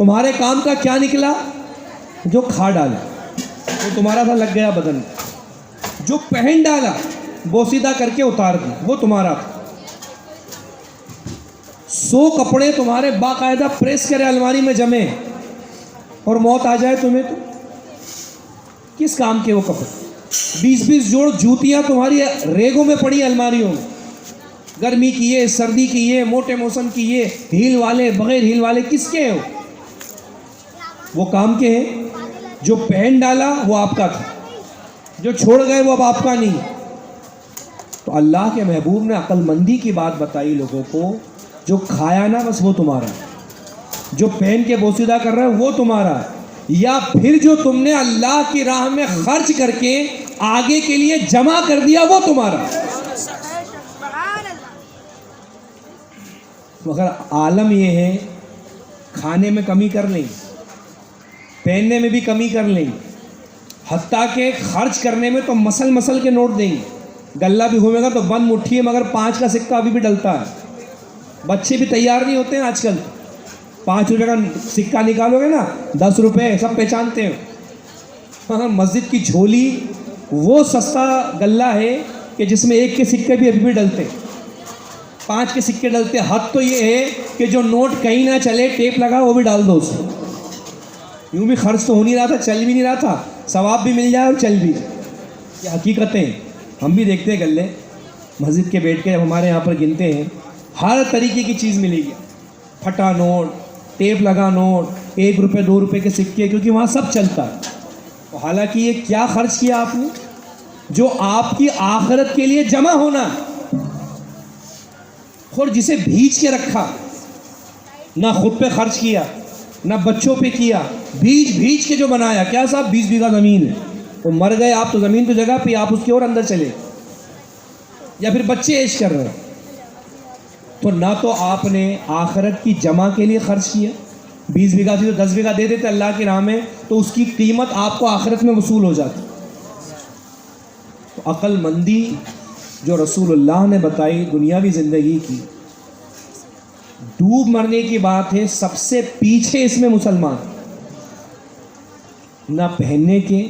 تمہارے کام کا کیا نکلا؟ جو کھا ڈالا وہ تمہارا تھا، لگ گیا بدن. جو پہن ڈالا بوسیدہ کر کے اتار دی وہ تمہارا تھا. 100 کپڑے تمہارے باقاعدہ پریس کرے الماری میں جمے اور موت آ جائے تمہیں تو کس کام کے وہ کپڑے؟ 20 جوڑ جوتیاں تمہاری ریگوں میں پڑی الماریوں میں، گرمی کی ہے، سردی کی ہے، موٹے موسم کی ہے، ہیل والے بغیر ہیل والے، کس کے ہیں وہ کام کے ہیں؟ جو پہن ڈالا وہ آپ کا تھا، جو چھوڑ گئے وہ اب آپ کا نہیں. تو اللہ کے محبوب نے عقل مندی کی بات بتائی لوگوں کو، جو کھایا نا بس وہ تمہارا ہے، جو پہن کے بوسیدہ کر رہا ہے وہ تمہارا ہے، یا پھر جو تم نے اللہ کی راہ میں خرچ کر کے آگے کے لیے جمع کر دیا وہ تمہارا ہے. مگر عالم یہ ہے کھانے میں کمی کر لیں، پہننے میں بھی کمی کر لیں، حتیٰ کہ خرچ کرنے میں تو مسل کے نوٹ دیں گے. گلہ بھی گھومے گا تو بند مٹھی ہے مگر 5 کا سکہ ابھی بھی ڈلتا ہے. بچے بھی تیار نہیں ہوتے ہیں آج کل. 5 روپے کا سکہ نکالو گے نا 10 روپے سب پہچانتے ہیں. مگر مسجد کی جھولی وہ سستا گلہ ہے کہ جس میں 1 کے سکے بھی ابھی بھی ڈلتے، 5 کے سکے ڈلتے. حد تو یہ ہے کہ جو نوٹ کہیں نہ چلے ٹیپ لگا وہ بھی ڈال دو اس میں. یوں بھی خرچ تو ہو نہیں رہا تھا، چل بھی نہیں رہا تھا، ثواب بھی مل جائے اور چل بھی جائے. یہ حقیقتیں ہم بھی دیکھتے ہیں. گلے مسجد کے بیٹھ کے جب ہمارے یہاں پر گنتے ہیں ہر طریقے کی چیز ملے گی، پھٹا نوٹ، ٹیپ لگا نوٹ، 1 روپے 2 روپے کے سکے، کیونکہ وہاں سب چلتا ہے. حالانکہ یہ کیا خرچ کیا آپ نے؟ جو آپ کی آخرت کے لیے جمع ہونا، اور جسے بھیج کے رکھا، نہ خود پہ خرچ کیا نہ بچوں پہ کیا، بھیج کے جو بنایا. کیا صاحب 20 بیگھہ زمین ہے، وہ مر گئے آپ تو زمین تو جگہ پہ، آپ اس کے اور اندر چلے، یا پھر بچے عیش کر رہے ہیں. تو نہ تو آپ نے آخرت کی جمع کے لیے خرچ کیا. 20 بیگھہ تھی تو 10 بیگھہ دے دیتے اللہ کی راہ میں تو اس کی قیمت آپ کو آخرت میں وصول ہو جاتی. تو عقل مندی جو رسول اللہ نے بتائی دنیاوی زندگی کی، ڈوب مرنے کی بات ہے. سب سے پیچھے اس میں مسلمان، نہ پہننے کے،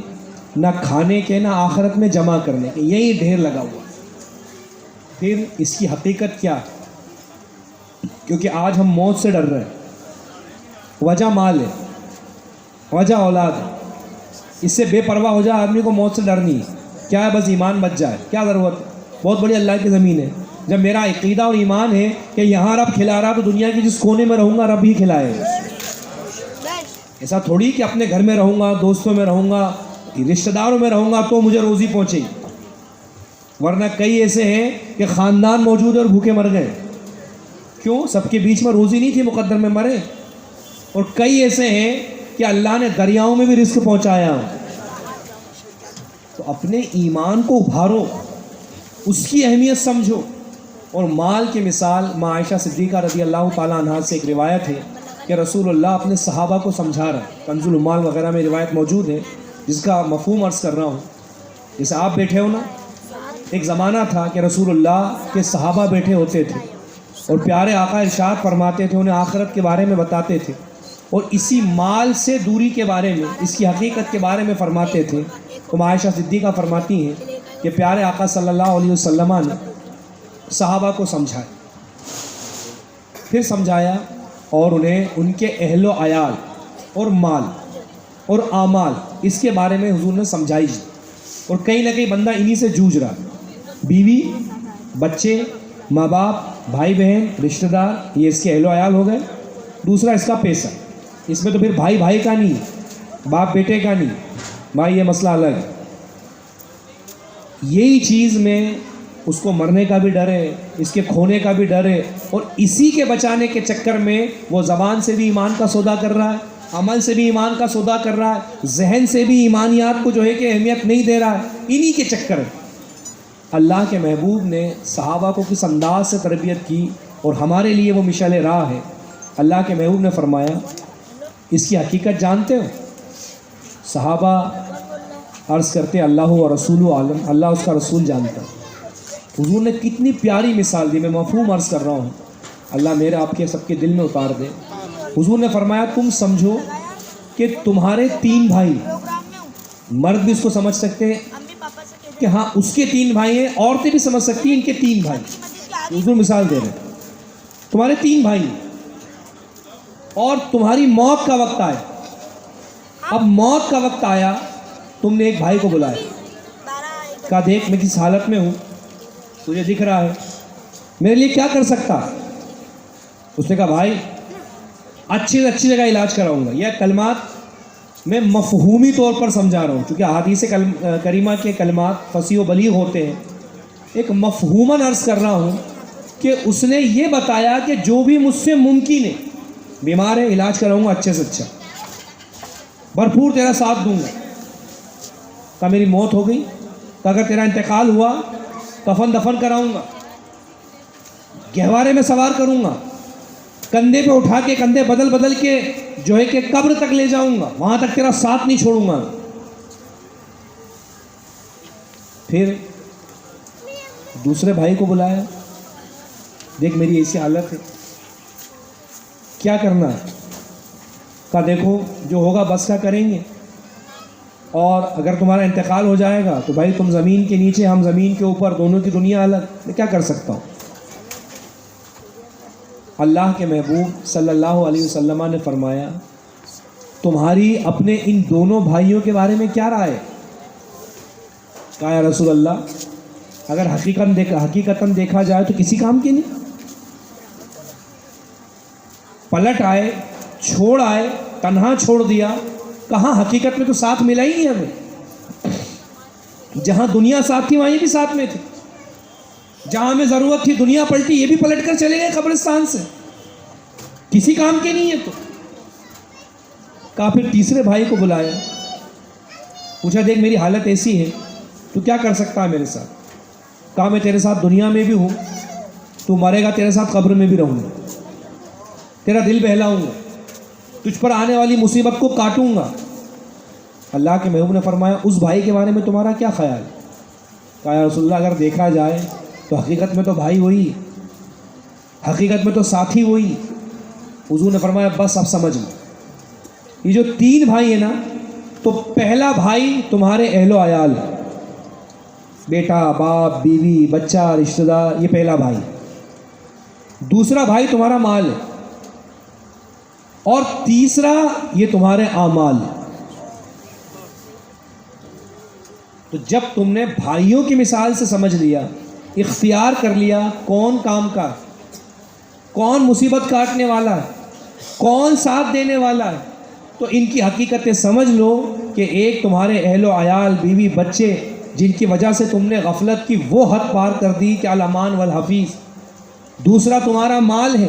نہ کھانے کے، نہ آخرت میں جمع کرنے کے، یہی ڈھیر لگا ہوا. پھر اس کی حقیقت کیا؟ کیونکہ آج ہم موت سے ڈر رہے ہیں. وجہ مال ہے، وجہ اولاد ہے. اس سے بے پرواہ ہو جائے آدمی کو موت سے ڈر نہیں ہے. کیا ہے؟ بس ایمان بچ جائے. کیا ضرورت ہے؟ بہت بڑی اللہ کی زمین ہے. جب میرا عقیدہ اور ایمان ہے کہ یہاں رب کھلا رہا تو دنیا کی جس کونے میں رہوں گا رب ہی کھلائے. ایسا تھوڑی کہ اپنے گھر میں رہوں گا، دوستوں میں رہوں گا، رشتہ داروں میں رہوں گا تو مجھے روزی پہنچے گی. ورنہ کئی ایسے ہیں کہ خاندان موجود اور بھوکے مر گئے. کیوں؟ سب کے بیچ میں روزی نہیں تھی، مقدر میں مرے. اور کئی ایسے ہیں کہ اللہ نے دریاؤں میں بھی رزق پہنچایا. تو اپنے ایمان کو ابھارو، اس کی اہمیت سمجھو. اور مال کی مثال ماں عائشہ صدیقہ رضی اللہ تعالیٰ عنہا سے ایک روایت ہے کہ رسول اللہ اپنے صحابہ کو سمجھا رہا ہے. کنز العمال وغیرہ میں روایت موجود ہے جس کا مفہوم عرض کر رہا ہوں. جیسے آپ بیٹھے ہو نا، ایک زمانہ تھا کہ رسول اللہ کے صحابہ بیٹھے ہوتے تھے اور پیارے آقا ارشاد فرماتے تھے، انہیں آخرت کے بارے میں بتاتے تھے اور اسی مال سے دوری کے بارے میں، اس کی حقیقت کے بارے میں فرماتے تھے. تو عائشہ صدیقہ فرماتی ہیں کہ پیارے آقا صلی اللہ علیہ وسلم نے صحابہ کو سمجھایا، پھر سمجھایا اور انہیں ان کے اہل و عیال اور مال اور اعمال اس کے بارے میں حضور نے سمجھائی. اور کہیں نہ کہیں بندہ انہی سے جوجھ رہا. بیوی، بچے، ماں باپ، بھائی بہن، رشتہ دار، یہ اس کے اہل و عیال ہو گئے. دوسرا اس کا پیسہ. اس میں تو پھر بھائی بھائی کا نہیں، باپ بیٹے کا نہیں، بھائی یہ مسئلہ الگ ہے. یہی چیز میں اس کو مرنے کا بھی ڈر ہے، اس کے کھونے کا بھی ڈر ہے. اور اسی کے بچانے کے چکر میں وہ زبان سے بھی ایمان کا سودا کر رہا ہے، عمل سے بھی ایمان کا سودا کر رہا ہے، ذہن سے بھی ایمانیات کو جو ہے کہ اہمیت نہیں دے رہا ہے. انہی کے چکر میں اللہ کے محبوب نے صحابہ کو کس انداز سے تربیت کی اور ہمارے لیے وہ مشعل راہ ہے. اللہ کے محبوب نے فرمایا، اس کی حقیقت جانتے ہو؟ صحابہ عرض کرتے اللہ و رسول عالم، اللہ اس کا رسول جانتا. حضور نے کتنی پیاری مثال دی. میں مفہوم عرض کر رہا ہوں، اللہ میرے آپ کے سب کے دل میں اتار دے. حضور نے فرمایا تم سمجھو کہ تمہارے 3 بھائی، مرد بھی اس کو سمجھ سکتے ہیں کہ ہاں اس کے 3 بھائی ہیں، عورتیں بھی سمجھ سکتی ہیں ان کے 3 بھائی. حضور مثال دے رہے ہیں تمہارے 3 بھائی اور تمہاری موت کا وقت آیا. اب موت کا وقت آیا، تم نے ایک بھائی کو بلایا، کہا دیکھ میں کس حالت میں ہوں، تجھے دکھ رہا ہے، میرے لیے کیا کر سکتا؟ اس نے کہا بھائی اچھی سے اچھی جگہ علاج کراؤں گا. یہ کلمات میں مفہومی طور پر سمجھا رہا ہوں چونکہ احادیث کریمہ کے کلمات فصیح و بلیغ ہوتے ہیں. ایک مفہوماً عرض کر رہا ہوں کہ اس نے یہ بتایا کہ جو بھی مجھ سے ممکن ہے، بیمار ہے علاج کراؤں گا اچھے سے اچھا، بھرپور تیرا ساتھ دوں گا. کہا میری موت ہو گئی، کہ اگر تیرا انتقال ہوا کفن دفن کراؤں گا، گہوارے میں سوار کروں گا، کندھے پہ اٹھا کے کندھے بدل بدل کے جو ہے کہ قبر تک لے جاؤں گا، وہاں تک تیرا ساتھ نہیں چھوڑوں گا. پھر دوسرے بھائی کو بلایا، دیکھ میری ایسی حالت ہے، کیا کرنا ہے؟ کہا دیکھو جو ہوگا بس کا کریں گے، اور اگر تمہارا انتقال ہو جائے گا تو بھائی تم زمین کے نیچے ہم زمین کے اوپر، دونوں کی دنیا الگ، میں کیا کر سکتا ہوں؟ اللہ کے محبوب صلی اللہ علیہ وسلم نے فرمایا تمہاری اپنے ان دونوں بھائیوں کے بارے میں کیا رائے؟ کہا یا رسول اللہ اگر حقیقتاً دیکھا جائے تو کسی کام کی نہیں. پلٹ آئے، چھوڑ آئے، تنہا چھوڑ دیا. کہاں حقیقت میں تو ساتھ ملا ہی نہیں ہمیں. جہاں دنیا ساتھ تھی وہاں یہ بھی ساتھ میں تھے، جہاں ہمیں ضرورت تھی دنیا پلٹی، یہ بھی پلٹ کر چلے گئے قبرستان سے. کسی کام کے نہیں ہے. تو کہا پھر تیسرے بھائی کو بلایا، پوچھا دیکھ میری حالت ایسی ہے، تو کیا کر سکتا ہے میرے ساتھ؟ کہا میں تیرے ساتھ دنیا میں بھی ہوں، تو مرے گا تیرے ساتھ قبر میں بھی رہوں گا، تیرا دل بہلاؤں گا، تجھ پر آنے والی مصیبت کو کاٹوں گا. اللہ کے محبوب نے فرمایا اس بھائی کے بارے میں تمہارا کیا خیال؟ کہا یا رسول اللہ اگر دیکھا جائے تو حقیقت میں تو بھائی وہی، حقیقت میں تو ساتھی وہی. حضور نے فرمایا بس اب سمجھ لو، یہ جو 3 بھائی ہیں نا، تو پہلا بھائی تمہارے اہل و عیال، بیٹا، باپ، بیوی، بچہ، رشتہ دار، یہ پہلا بھائی. دوسرا بھائی تمہارا مال ہے، اور تیسرا یہ تمہارے اعمال. تو جب تم نے بھائیوں کی مثال سے سمجھ لیا، اختیار کر لیا کون کام کا، کون مصیبت کاٹنے والا ہے، کون ساتھ دینے والا ہے، تو ان کی حقیقتیں سمجھ لو کہ ایک تمہارے اہل و عیال، بیوی، بچے، جن کی وجہ سے تم نے غفلت کی وہ حد پار کر دی کہ الامان والحفیظ. دوسرا تمہارا مال ہے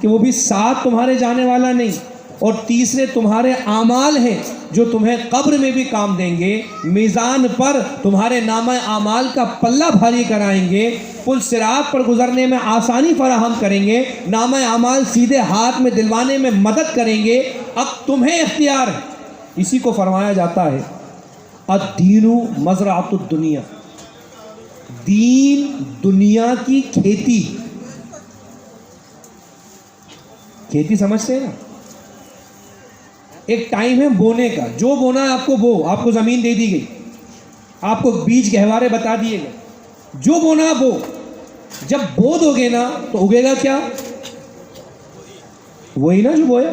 کہ وہ بھی ساتھ تمہارے جانے والا نہیں. اور تیسرے تمہارے اعمال ہیں جو تمہیں قبر میں بھی کام دیں گے، میزان پر تمہارے نامہ اعمال کا پلہ بھاری کرائیں گے، پل صراط پر گزرنے میں آسانی فراہم کریں گے، نامہ اعمال سیدھے ہاتھ میں دلوانے میں مدد کریں گے. اب تمہیں اختیار ہے. اسی کو فرمایا جاتا ہے الدین مزرعۃ الدنیا، دین دنیا کی کھیتی. کھیتی سمجھتے ہیں نا، ایک ٹائم ہے بونے کا، جو بونا ہے آپ کو بو، آپ کو زمین دے دی گئی، آپ کو بیج گہوارے بتا دیے گئے، جو بونا بو. جب بو دو گے نا تو اگے گا کیا؟ وہی نا جو بویا.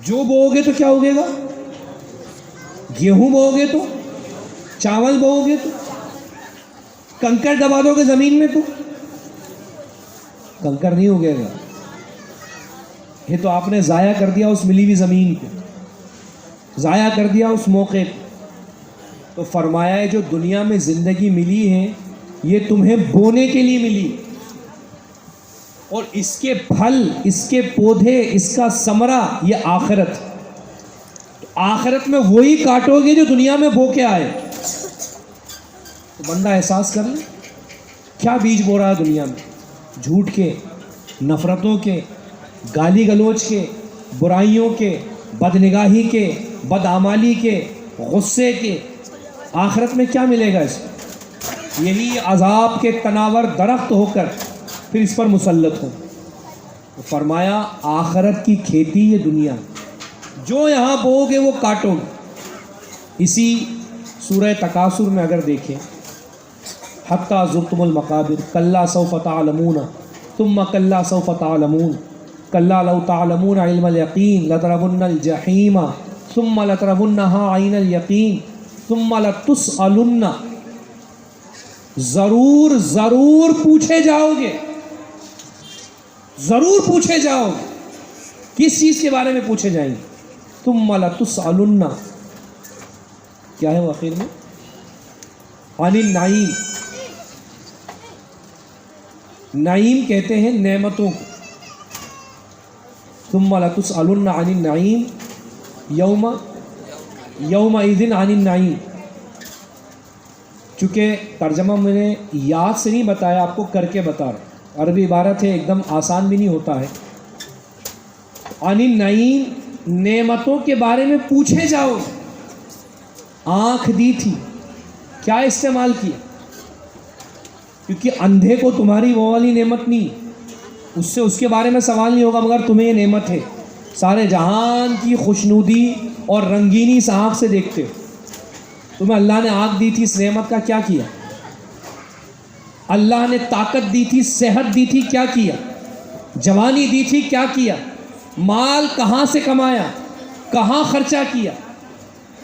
جو بو گے تو کیا اگے گا؟ گیہوں بو گے تو، چاول بو گے تو، کنکر دبا دو گے زمین میں تو کنکر نہیں اگے گا. یہ تو آپ نے ضائع کر دیا اس ملی ہوئی زمین کو، ضائع کر دیا اس موقع کو. تو فرمایا ہے جو دنیا میں زندگی ملی ہے یہ تمہیں بونے کے لیے ملی، اور اس کے پھل، اس کے پودے، اس کا ثمرہ یہ آخرت. تو آخرت میں وہی کاٹو گے جو دنیا میں بو کے آئے. تو بندہ احساس کر لے کیا بیج بو رہا ہے دنیا میں، جھوٹ کے، نفرتوں کے، گالی گلوچ کے، برائیوں کے، بدنگاہی کے، بدعمالی کے، غصے کے. آخرت میں کیا ملے گا اس کو؟ یہی عذاب کے تناور درخت ہو کر پھر اس پر مسلط ہو. فرمایا آخرت کی کھیتی یہ دنیا، جو یہاں بو گے وہ کاٹو گے۔ اسی سورہ تکاثر میں اگر دیکھیں، حتیٰ زرتم المقابر کلا سوف تعلمون ثم کلا سوف تعلمون کلا لو تعلمون علم الیقین لترون الجحیم ثم لترونها عین الیقین ثم لتسألن، ضرور ضرور پوچھے جاؤ گے، ضرور پوچھے جاؤ گے۔ کس چیز کے بارے میں پوچھے جائیں گے؟ ثم لتسألن، کیا ہے وہ آخر میں؟ عن النعیم، نعیم کہتے ہیں نعمتوں کو۔ ثم لتسألن عن النعیم یومئذ عن النعیم۔ چونکہ ترجمہ میں نے یاد سے نہیں بتایا، آپ کو کر کے بتا رہا، عربی عبارت ہے، ایک دم آسان بھی نہیں ہوتا ہے۔ عن النعیم، نعمتوں کے بارے میں پوچھے جاؤ۔ آنکھ دی تھی، کیا استعمال کیا؟ کیونکہ اندھے کو تمہاری وہ والی نعمت نہیں، اس کے بارے میں سوال نہیں ہوگا، مگر تمہیں یہ نعمت ہے، سارے جہان کی خوشنودی اور رنگینی اس آنکھ سے دیکھتے ہو۔ تمہیں اللہ نے آنکھ دی تھی، اس نعمت کا کیا کیا؟ اللہ نے طاقت دی تھی، صحت دی تھی، کیا کیا؟ جوانی دی تھی، کیا کیا؟ مال کہاں سے کمایا، کہاں خرچہ کیا؟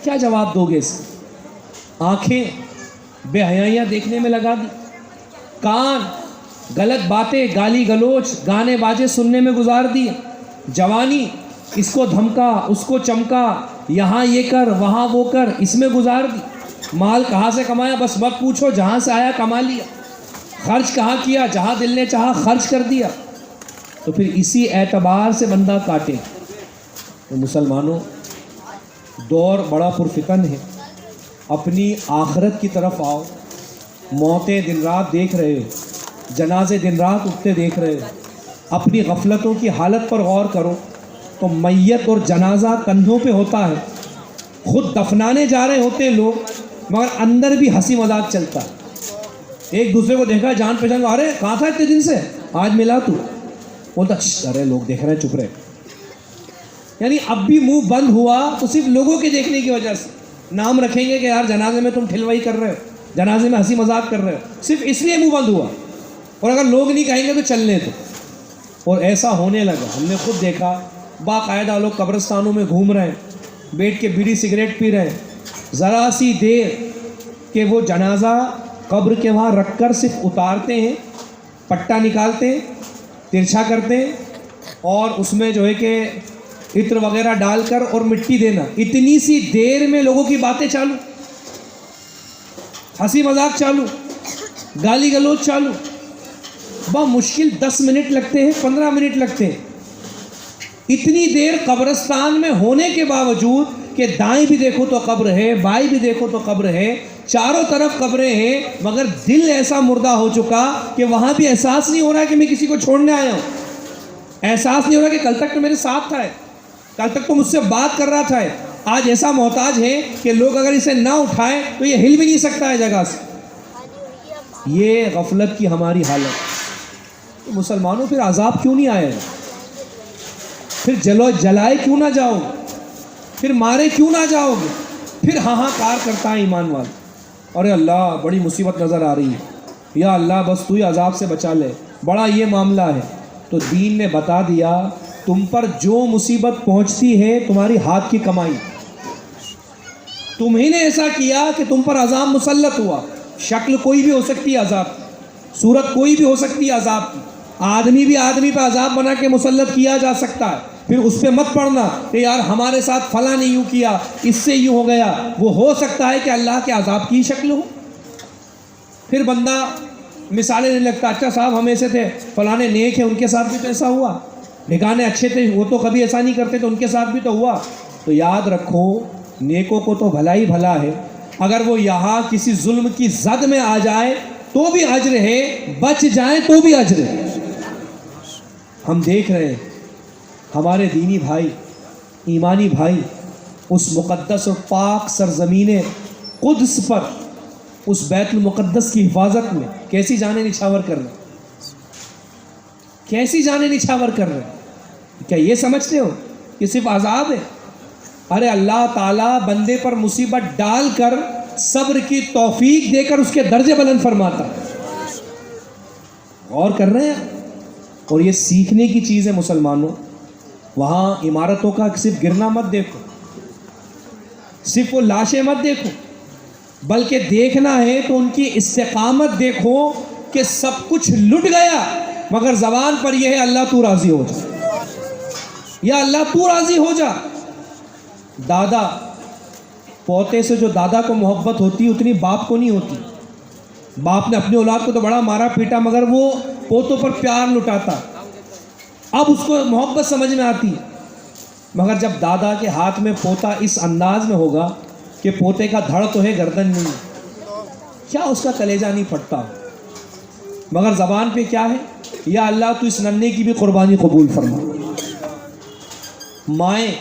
کیا جواب دو گے اس کا؟ آنکھیں بے حیائیاں دیکھنے میں لگا دی، کان غلط باتیں، گالی گلوچ، گانے باجے سننے میں گزار دیا، جوانی اس کو دھمکا، اس کو چمکا، یہاں یہ کر، وہاں وہ کر، اس میں گزار دی۔ مال کہاں سے کمایا، بس مت پوچھو، جہاں سے آیا کما لیا۔ خرچ کہاں کیا، جہاں دل نے چاہا خرچ کر دیا۔ تو پھر اسی اعتبار سے بندہ کاٹے۔ تو مسلمانوں، دور بڑا پرفتن ہے، اپنی آخرت کی طرف آؤ۔ موتیں دن رات دیکھ رہے ہو، جنازے دن رات اٹھتے دیکھ رہے ہو، اپنی غفلتوں کی حالت پر غور کرو تو میت اور جنازہ کندھوں پہ ہوتا ہے، خود دفنانے جا رہے ہوتے ہیں لوگ، مگر اندر بھی ہنسی مذاق چلتا ہے۔ ایک دوسرے کو دیکھا، جان پہچان، ارے کہاں تھا اتنے دن سے، آج ملا تو، بولتا ارے لوگ دیکھ رہے ہیں، چپ رہے۔ یعنی اب بھی منہ بند ہوا تو صرف لوگوں کے دیکھنے کی وجہ سے۔ نام رکھیں گے کہ یار جنازے میں تم ٹھلوائی کر رہے ہو، جنازے میں ہنسی مذاق کر رہے ہو، صرف اس لیے منہ بند ہوا، اور اگر لوگ نہیں کہیں گے تو چلنے تو۔ اور ایسا ہونے لگا، ہم نے خود دیکھا، باقاعدہ لوگ قبرستانوں میں گھوم رہے ہیں، بیٹھ کے بیڑی سگریٹ پی رہے ہیں، ذرا سی دیر کہ وہ جنازہ قبر کے وہاں رکھ کر صرف اتارتے ہیں، پٹا نکالتے ہیں، ترچھا کرتے ہیں، اور اس میں جو ہے کہ عطر وغیرہ ڈال کر اور مٹی دینا، اتنی سی دیر میں لوگوں کی باتیں چالو، ہنسی مذاق چالو، گالی گلوچ چالو۔ مشکل 10 منٹ لگتے ہیں، 15 منٹ لگتے ہیں۔ اتنی دیر قبرستان میں ہونے کے باوجود کہ دائیں بھی دیکھو تو قبر ہے، بائیں بھی دیکھو تو قبر ہے، چاروں طرف قبریں ہیں، مگر دل ایسا مردہ ہو چکا کہ وہاں بھی احساس نہیں ہو رہا ہے کہ میں کسی کو چھوڑنے آیا ہوں، احساس نہیں ہو رہا کہ کل تک تو میرے ساتھ تھا، کل تک تو مجھ سے بات کر رہا تھا، آج ایسا محتاج ہے کہ لوگ اگر اسے نہ اٹھائیں تو یہ ہل بھی نہیں سکتا ہے جگہ سے۔ یہ غفلت کی ہماری حالت۔ تو مسلمانوں، پھر عذاب کیوں نہیں آئے؟ پھر جلائے کیوں نہ جاؤ گے؟ پھر مارے کیوں نہ جاؤ گے؟ پھر ہاہاکار کرتا ہے ایمان والا، ارے اللہ بڑی مصیبت نظر آ رہی ہے، یا اللہ بس تو ہی عذاب سے بچا لے، بڑا یہ معاملہ ہے۔ تو دین نے بتا دیا، تم پر جو مصیبت پہنچتی ہے تمہاری ہاتھ کی کمائی، تمہیں نے ایسا کیا کہ تم پر عذاب مسلط ہوا۔ شکل کوئی بھی ہو سکتی ہے عذاب کی، صورت کوئی بھی ہو سکتی ہے عذاب کی، آدمی بھی آدمی پہ عذاب بنا کے مسلط کیا جا سکتا ہے۔ پھر اس پہ مت پڑنا کہ یار ہمارے ساتھ فلاں نے یوں کیا، اس سے یوں ہو گیا، وہ ہو سکتا ہے کہ اللہ کے عذاب کی شکل ہو۔ پھر بندہ مثالیں نہیں لگتا، اچھا صاحب ہم ایسے تھے، فلانے نیک ہیں ان کے ساتھ بھی تو ایسا ہوا، ٹھکانے اچھے تھے وہ تو کبھی ایسا نہیں کرتے تو ان کے ساتھ بھی تو ہوا۔ تو یاد رکھو، نیکوں کو تو بھلا ہی بھلا ہے، اگر وہ یہاں کسی ظلم کی زد میں آ جائے تو بھی اجر ہے، بچ جائیں تو بھی اجر ہے۔ ہم دیکھ رہے ہیں ہمارے دینی بھائی، ایمانی بھائی، اس مقدس اور پاک سرزمین قدس پر، اس بیت المقدس کی حفاظت میں کیسی جانیں نچھاور کر رہے ہیں، کیسی جانیں نچھاور کر رہے ہیں؟ کیا یہ سمجھتے ہو کہ صرف عذاب ہے؟ ارے اللہ تعالیٰ بندے پر مصیبت ڈال کر صبر کی توفیق دے کر اس کے درجے بلند فرماتا ہے. غور کر رہے ہیں؟ اور یہ سیکھنے کی چیز ہے مسلمانوں. وہاں عمارتوں کا صرف گرنا مت دیکھو، صرف وہ لاشیں مت دیکھو، بلکہ دیکھنا ہے تو ان کی استقامت دیکھو کہ سب کچھ لٹ گیا مگر زبان پر یہ ہے اللہ تو راضی ہو جا، یا اللہ تو راضی ہو جا. دادا پوتے سے جو دادا کو محبت ہوتی اتنی باپ کو نہیں ہوتی. باپ نے اپنی اولاد کو تو بڑا مارا پیٹا مگر وہ پوتوں پر پیار لٹاتا، اب اس کو محبت سمجھ میں آتی. مگر جب دادا کے ہاتھ میں پوتا اس انداز میں ہوگا کہ پوتے کا دھڑ تو ہے گردن نہیں، کیا اس کا کلیجہ نہیں پھٹتا؟ مگر زبان پہ کیا ہے؟ یا اللہ تو اس ننھے کی بھی قربانی قبول فرما. مائیں،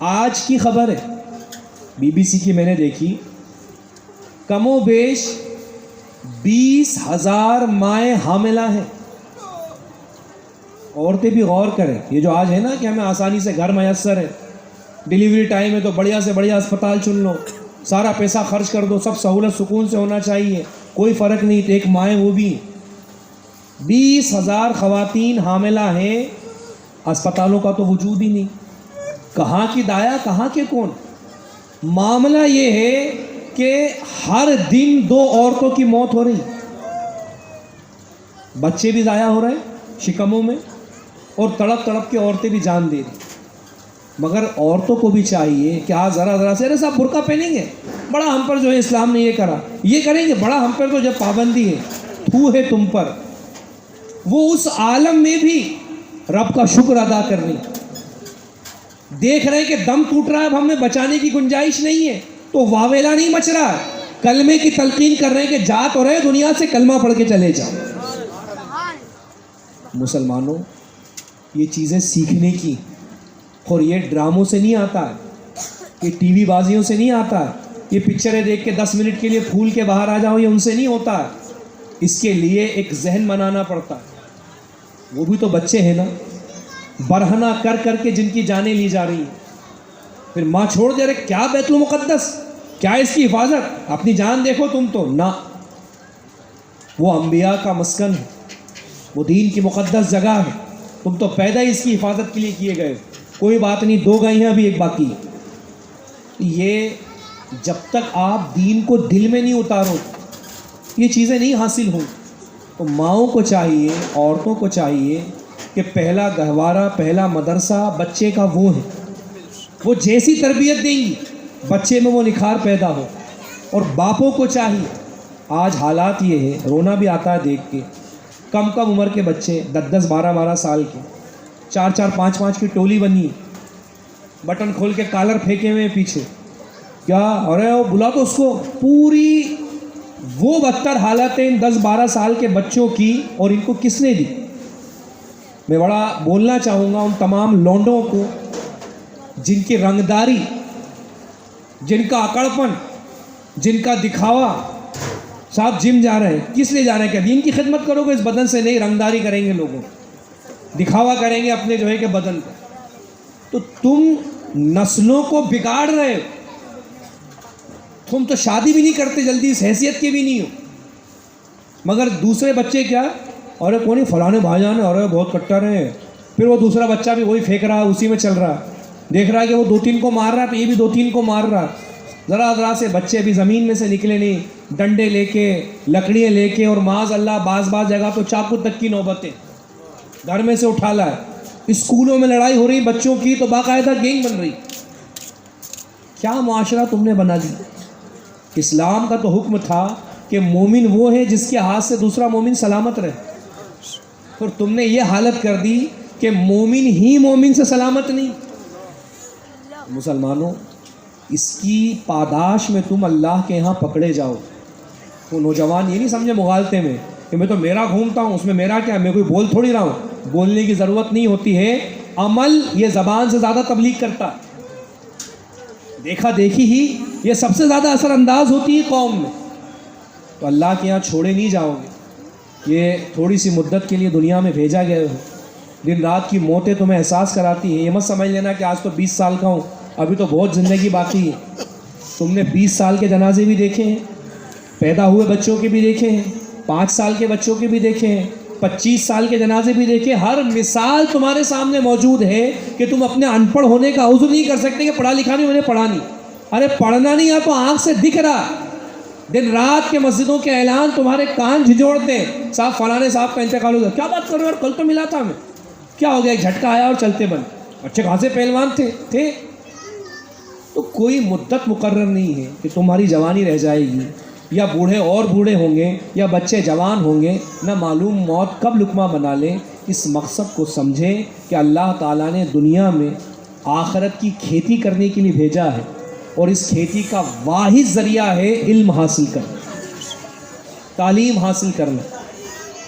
آج کی خبر ہے BBC کی میں نے دیکھی، کم و بیش 20,000 مائیں حاملہ ہیں. عورتیں بھی غور کریں، یہ جو آج ہے نا کہ ہمیں آسانی سے گھر میسر ہے، ڈیلیوری ٹائم ہے تو بڑھیا سے بڑھیا اسپتال چن لو، سارا پیسہ خرچ کر دو، سب سہولت سکون سے ہونا چاہیے، کوئی فرق نہیں. تو ایک مائیں وہ بھی 20,000 خواتین حاملہ ہیں، اسپتالوں کا تو وجود ہی نہیں. کہاں کی دایا کہاں کے کون؟ معاملہ یہ ہے کہ ہر دن 2 عورتوں کی موت ہو رہی، بچے بھی ضائع ہو رہے ہیں شکموں میں، اور تڑپ تڑپ کے عورتیں بھی جان دے رہی. مگر عورتوں کو بھی چاہیے کہ آج ذرا سے ارے صاحب برقع پہنیں گے، بڑا ہم پر جو ہے اسلام نے یہ کرا، یہ کریں گے، بڑا ہم پر تو جب پابندی ہے، تھو ہے تم پر. وہ اس عالم میں بھی رب کا شکر ادا کرنی. دیکھ رہے کہ دم ٹوٹ رہا ہے، اب ہمیں بچانے کی گنجائش نہیں ہے تو واویلا نہیں مچ رہا ہے، کلمے کی تلقین کر رہے ہیں کہ جا تو رہے دنیا سے، کلمہ پڑھ کے چلے جاؤ. مسلمانوں، یہ چیزیں سیکھنے کی، اور یہ ڈراموں سے نہیں آتا ہے، یہ ٹی وی بازیوں سے نہیں آتا ہے، یہ پکچریں دیکھ کے 10 منٹ کے لیے پھول کے باہر آ جاؤ، یہ ان سے نہیں ہوتا ہے. اس کے لیے ایک ذہن بنانا پڑتا ہے. وہ بھی تو بچے ہیں نا، برہنہ کر کر کے جن کی جانیں لی جا رہی ہیں. پھر ماں چھوڑ دے رہے، کیا بیت المقدس، کیا اس کی حفاظت، اپنی جان دیکھو تم تو نہ. وہ انبیاء کا مسکن ہے، وہ دین کی مقدس جگہ ہے، تم تو پیدا ہی اس کی حفاظت کے لیے کیے گئے. کوئی بات نہیں، 2 گئی ہیں ابھی، ایک باقی. یہ جب تک آپ دین کو دل میں نہیں اتارو یہ چیزیں نہیں حاصل ہوں. تو ماؤں کو چاہیے، عورتوں کو چاہیے کہ پہلا گہوارہ، پہلا مدرسہ بچے کا وہ ہے. وہ جیسی تربیت دیں گی بچے میں وہ نکھار پیدا ہو. اور باپوں کو چاہیے، آج حالات یہ ہے، رونا بھی آتا ہے دیکھ کے، کم عمر کے بچے 10 12 سال کے، 4 5 کی ٹولی بنی، بٹن کھول کے کالر پھینکے ہوئے پیچھے، کیا ارے وہ بلا تو اس کو. پوری وہ بدتر حالتیں ان 10 12 سال کے بچوں کی، اور ان کو کس نے دی؟ میں بڑا بولنا چاہوں گا ان تمام لونڈوں کو جن کی رنگداری، جن کا اکڑپن، جن کا دکھاوا. صاحب جم جا رہے ہیں، کس لیے جا رہے ہیں؟ کہ دین کی خدمت کرو گے؟ اس بدن سے نہیں، رنگداری کریں گے، لوگوں دکھاوا کریں گے اپنے جو ہے کہ بدن کا. تو تم نسلوں کو بگاڑ رہے ہو. تم تو شادی بھی نہیں کرتے جلدی، اس حیثیت کے بھی نہیں ہو، مگر دوسرے بچے کیا، ارے کون فلانے بھائی جان، ارے بہت کٹر ہیں. پھر وہ دوسرا بچہ بھی وہی پھینک رہا ہے، اسی میں چل رہا ہے، دیکھ رہا ہے کہ وہ 2-3 کو مار رہا ہے تو یہ بھی 2-3 کو مار رہا ہے. ذرا سے بچے بھی زمین میں سے نکلے نہیں، ڈنڈے لے کے، لکڑیاں لے کے، اور معاذ اللہ بعض جگہ تو چاقو تک کی نوبتیں گھر میں سے اٹھا لا ہے. اسکولوں میں لڑائی ہو رہی بچوں کی تو باقاعدہ گینگ بن رہی. کیا معاشرہ تم نے بنا دی؟ اسلام کا تو حکم تھا کہ مومن وہ ہے جس کے ہاتھ سے دوسرا مومن سلامت رہے، اور تم نے یہ حالت کر دی کہ مومن ہی مومن سے سلامت نہیں. مسلمانوں، اس کی پاداش میں تم اللہ کے ہاں پکڑے جاؤ. وہ نوجوان یہ نہیں سمجھے مغالطے میں کہ میں تو میرا گھومتا ہوں، اس میں میرا کیا، میں کوئی بول تھوڑی رہا ہوں. بولنے کی ضرورت نہیں ہوتی ہے، عمل یہ زبان سے زیادہ تبلیغ کرتا ہے. دیکھا دیکھی ہی یہ سب سے زیادہ اثر انداز ہوتی ہے قوم میں. تو اللہ کے یہاں چھوڑے نہیں جاؤ گے. یہ تھوڑی سی مدت کے لیے دنیا میں بھیجا گیا ہو. دن رات کی موتیں تمہیں احساس کراتی ہیں. یہ مت سمجھ لینا کہ آج تو 20 سال کا ہوں, ابھی تو بہت زندگی باقی ہے. تم نے 20 سال کے جنازے بھی دیکھے ہیں, پیدا ہوئے بچوں کے بھی دیکھے ہیں, 5 سال کے بچوں کے بھی دیکھے ہیں, 25 سال کے جنازے بھی دیکھے. ہر مثال تمہارے سامنے موجود ہے کہ تم اپنے ان پڑھ ہونے کا عذر نہیں کر سکتے کہ پڑھا لکھا نہیں, میں نے پڑھا نہیں. ارے پڑھنا نہیں ہے تو آنکھ سے دکھ رہا. دن رات کے مسجدوں کے اعلان تمہارے کان جھنجھوڑتے ہیں, صاحب فلانے صاحب کا انتقال ہو گیا. کیا بات کر رہے ہو یار, کل تو ملا تھا ہمیں. کیا ہو گیا, ایک جھٹکا آیا اور چلتے بند. اچھے خاصے پہلوان تھے. تو کوئی مدت مقرر نہیں ہے کہ تمہاری جوانی رہ جائے گی, یا بوڑھے اور بوڑھے ہوں گے, یا بچے جوان ہوں گے. نہ معلوم موت کب لقمہ بنا لے. اس مقصد کو سمجھیں کہ اللہ تعالیٰ نے دنیا میں آخرت کی کھیتی کرنے کے لیے بھیجا ہے, اور اس کھیتی کا واحد ذریعہ ہے علم حاصل کرنا, تعلیم حاصل کرنا.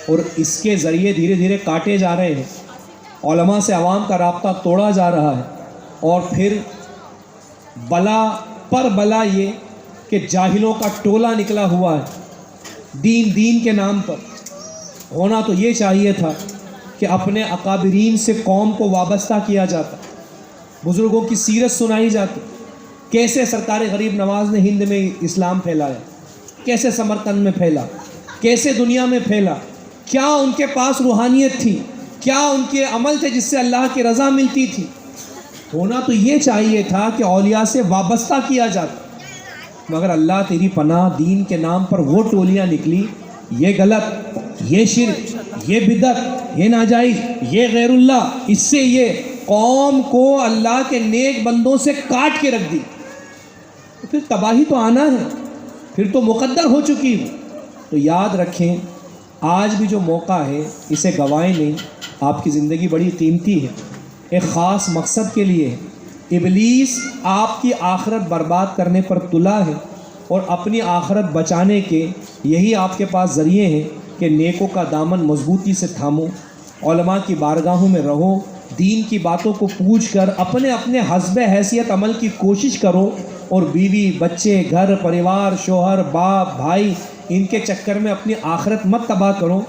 اور اس کے ذریعے دھیرے دھیرے کاٹے جا رہے ہیں. علماء سے عوام کا رابطہ توڑا جا رہا ہے. اور پھر بلا پر بلا یہ کہ جاہلوں کا ٹولہ نکلا ہوا ہے. دین کے نام پر. ہونا تو یہ چاہیے تھا کہ اپنے اکابرین سے قوم کو وابستہ کیا جاتا, بزرگوں کی سیرت سنائی جاتی. کیسے سرکار غریب نواز نے ہند میں اسلام پھیلایا, کیسے سمرقند میں پھیلا, کیسے دنیا میں پھیلا, کیا ان کے پاس روحانیت تھی, کیا ان کے عمل تھے جس سے اللہ کی رضا ملتی تھی. ہونا تو یہ چاہیے تھا کہ اولیاء سے وابستہ کیا جاتا, مگر اللہ تیری پناہ دین کے نام پر وہ ٹولیاں نکلی. یہ غلط, یہ شرک, یہ بدعت, یہ ناجائز, یہ غیر اللہ, اس سے یہ قوم کو اللہ کے نیک بندوں سے کاٹ کے رکھ دی. پھر تباہی تو آنا ہے, پھر تو مقدر ہو چکی ہے. تو یاد رکھیں, آج بھی جو موقع ہے اسے گوائیں نہیں. آپ کی زندگی بڑی قیمتی ہے, ایک خاص مقصد کے لیے ہے. ابلیس آپ کی آخرت برباد کرنے پر تلا ہے, اور اپنی آخرت بچانے کے یہی آپ کے پاس ذریعے ہیں کہ نیکوں کا دامن مضبوطی سے تھامو, علماء کی بارگاہوں میں رہو, دین کی باتوں کو پوچھ کر اپنے اپنے حسب حیثیت عمل کی کوشش کرو, اور بیوی بچے گھر پریوار شوہر باپ بھائی ان کے چکر میں اپنی آخرت مت تباہ کرو.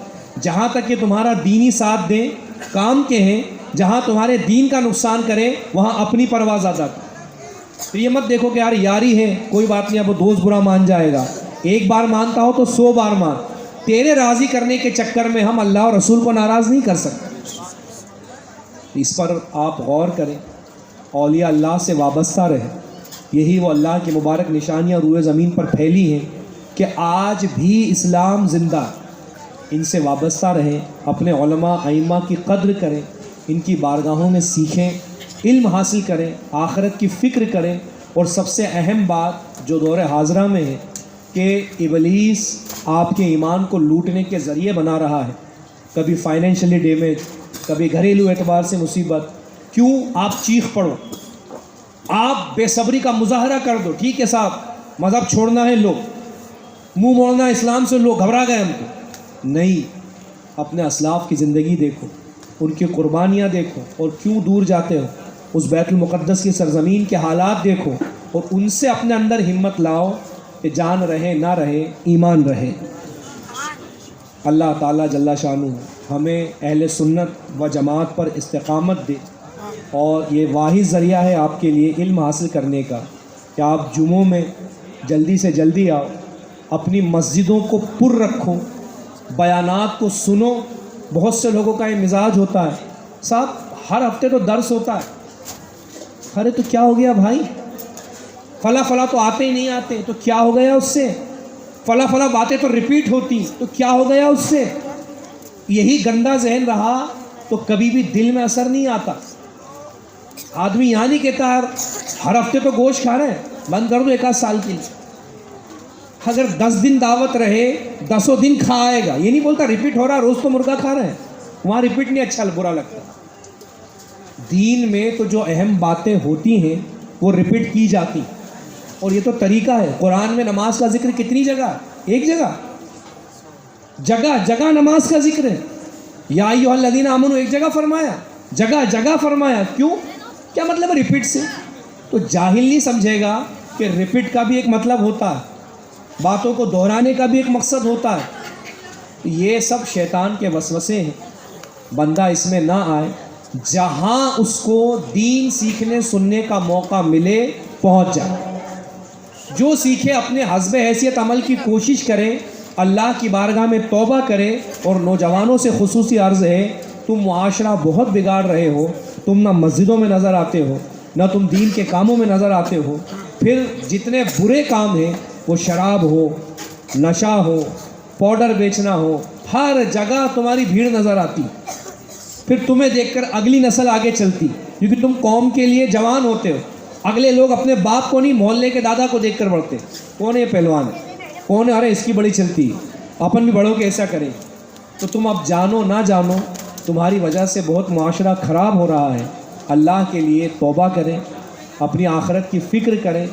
جہاں تک کہ تمہارا دینی ساتھ دیں کام کے ہیں, جہاں تمہارے دین کا نقصان کرے وہاں اپنی پرواہ زیادہ. تو یہ مت دیکھو کہ یار یاری ہے کوئی بات نہیں, اب وہ دوست برا مان جائے گا. ایک بار مانتا ہو تو 100 بار مان. تیرے راضی کرنے کے چکر میں ہم اللہ اور رسول کو ناراض نہیں کر سکتے. اس پر آپ غور کریں, اولیاء اللہ سے وابستہ رہیں. یہی وہ اللہ کی مبارک نشانیاں روئے زمین پر پھیلی ہیں کہ آج بھی اسلام زندہ. ان سے وابستہ رہیں, اپنے علماء ائمہ کی قدر کریں, ان کی بارگاہوں میں سیکھیں, علم حاصل کریں, آخرت کی فکر کریں. اور سب سے اہم بات جو دور حاضرہ میں ہے کہ ابلیس آپ کے ایمان کو لوٹنے کے ذریعے بنا رہا ہے. کبھی فائنینشلی ڈیمیج, کبھی گھریلو اعتبار سے مصیبت. کیوں آپ چیخ پڑو, آپ بے صبری کا مظاہرہ کر دو, ٹھیک ہے صاحب مذہب چھوڑنا ہے, لوگ منہ موڑنا اسلام سے, لوگ گھبرا گئے ہم کو. نہیں, اپنے اسلاف کی زندگی دیکھو, ان کی قربانیاں دیکھو, اور کیوں دور جاتے ہو. اس بیت المقدس کی سرزمین کے حالات دیکھو, اور ان سے اپنے اندر ہمت لاؤ کہ جان رہے نہ رہے ایمان رہے. اللہ تعالیٰ جل شانہ ہمیں اہل سنت و جماعت پر استقامت دے. اور یہ واحد ذریعہ ہے آپ کے لیے علم حاصل کرنے کا کہ آپ جمعوں میں جلدی سے جلدی آؤ, اپنی مسجدوں کو پر رکھو, بیانات کو سنو. بہت سے لوگوں کا یہ مزاج ہوتا ہے, صاحب ہر ہفتے تو درس ہوتا ہے. ارے تو کیا ہو گیا بھائی, فلاں تو آتے ہی نہیں آتے, تو کیا ہو گیا اس سے. فلاں باتیں تو ریپیٹ ہوتی, تو کیا ہو گیا اس سے. یہی گندا ذہن رہا تو کبھی بھی دل میں اثر نہیں آتا. آدمی یہاں نہیں کہتا ہر ہفتے تو گوشت کھا رہے ہیں, بند کر دو 1 سال کے لیے. اگر 10 دن دعوت رہے 10 دن کھا آئے گا, یہ نہیں بولتا ریپیٹ ہو رہا, روز تو مرغا کھا رہے ہیں, وہاں ریپیٹ نہیں اچھا برا لگتا. دین میں تو جو اہم باتیں ہوتی ہیں وہ ریپیٹ کی جاتی, اور یہ تو طریقہ ہے. قرآن میں نماز کا ذکر کتنی جگہ, ایک جگہ جگہ نماز کا ذکر ہے. یا ایھا الذین آمنوا ایک جگہ فرمایا, جگہ فرمایا. کیوں, کیا مطلب ہے ریپیٹ سے. تو جاہل نہیں سمجھے گا کہ ریپیٹ کا بھی ایک مطلب ہوتا ہے, باتوں کو دہرانے کا بھی ایک مقصد ہوتا ہے. یہ سب شیطان کے وسوسے ہیں، بندہ اس میں نہ آئے، جہاں اس کو دین سیکھنے سننے کا موقع ملے پہنچ جائے، جو سیکھے اپنے حسب حیثیت عمل کی کوشش کرے، اللہ کی بارگاہ میں توبہ کرے۔ اور نوجوانوں سے خصوصی عرض ہے، تم معاشرہ بہت بگاڑ رہے ہو، تم نہ مسجدوں میں نظر آتے ہو، نہ تم دین کے کاموں میں نظر آتے ہو، پھر جتنے برے کام ہیں وہ شراب ہو، نشہ ہو، پاؤڈر بیچنا ہو، ہر جگہ تمہاری بھیڑ نظر آتی، پھر تمہیں دیکھ کر اگلی نسل آگے چلتی، کیونکہ تم قوم کے لیے جوان ہوتے ہو۔ اگلے لوگ اپنے باپ کو نہیں، محلے کے دادا کو دیکھ کر بڑھتے، کون ہے یہ پہلوان ہے، کون ہے، ارے اس کی بڑی چلتی ہے، اپن بھی بڑوں کے ایسا کریں۔ تو تم اب جانو نہ جانو، تمہاری وجہ سے بہت معاشرہ خراب ہو رہا ہے۔ اللہ کے لیے توبہ کریں، اپنی آخرت کی فکر کریں،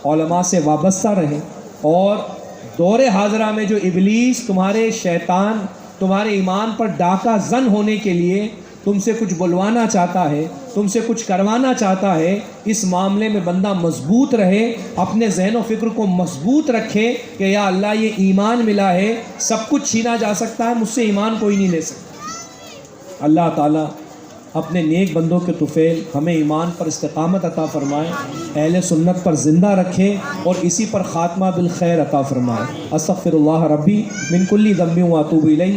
علماء سے وابستہ رہیں، اور دور حاضرہ میں جو ابلیس تمہارے شیطان تمہارے ایمان پر ڈاکہ زن ہونے کے لیے تم سے کچھ بلوانا چاہتا ہے، تم سے کچھ کروانا چاہتا ہے، اس معاملے میں بندہ مضبوط رہے، اپنے ذہن و فکر کو مضبوط رکھے کہ یا اللہ یہ ایمان ملا ہے، سب کچھ چھینا جا سکتا ہے، مجھ سے ایمان کوئی نہیں لے سکتا۔ اللہ تعالیٰ اپنے نیک بندوں کے طفیل ہمیں ایمان پر استقامت عطا فرمائے، اہل سنت پر زندہ رکھے، اور اسی پر خاتمہ بالخیر عطا فرمائے۔ استغفر اللہ ربی من کل ذنب و اتوب الیہ۔